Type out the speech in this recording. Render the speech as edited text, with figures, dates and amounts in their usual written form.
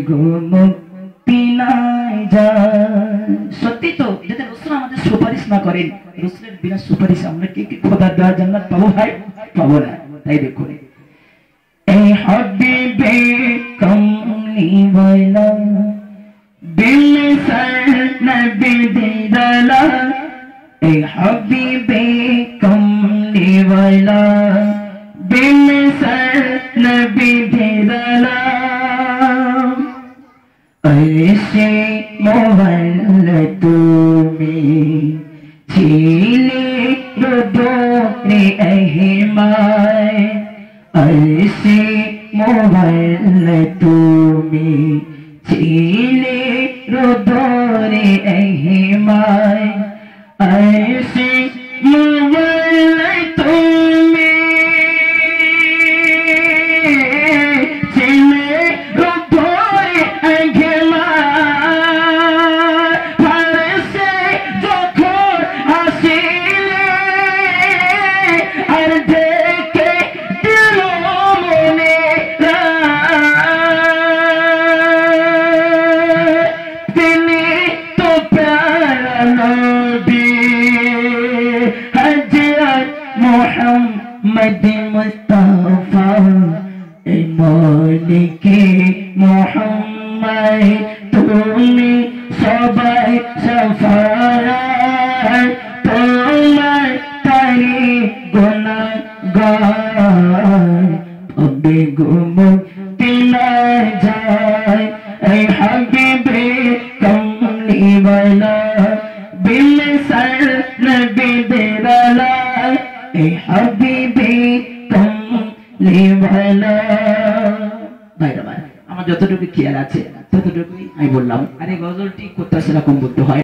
গো মুক্তি নাই যায়। সত্যি তো, যদি রাসূল আমাদের সুপারিশ না করেন, রাসূলের বিনা সুপারিশ আমরা কি খোদার দেওয়া জান্নাত পাবো ভাই? পাবো না। তাই দেখুন এই হাবিবে কমলি ওয়ালা দিল সর নবী দিদালা, এই হাবিবে কমলি ওয়ালা দিল সর নবী দিদালা, ऐसे मोहल्ल তুমি ছিলে রোদরে আহিমায়, ऐसे मोहल्ल তুমি ছিলে রোদরে আহিমায়, ऐसे मोहल्ल তুমি ছিলে রোদরে আহিমায়, ফারসে যখন আসিলে আর দেখে দিল মনে তিনি তো প্যারা নবী হযরত মুহাম্মদ মুস্তাফা, এই মালিকে মুহাম্মদ তুমি সবাই সাফায়াত, তোমার তারি গুনাহগার হবে গো মুক্তি না যায়। এই হাবিবে কমলি ওয়ালা বিল সর নবী দিদালা, এই হাবিবে কমলি ওয়ালা। ভাইরা ভাই, আমার যতটুকু খেয়াল আছে ততটুকুই আমি বললাম। আর এই গজলটি করতে আসলে কম বলতে হয়।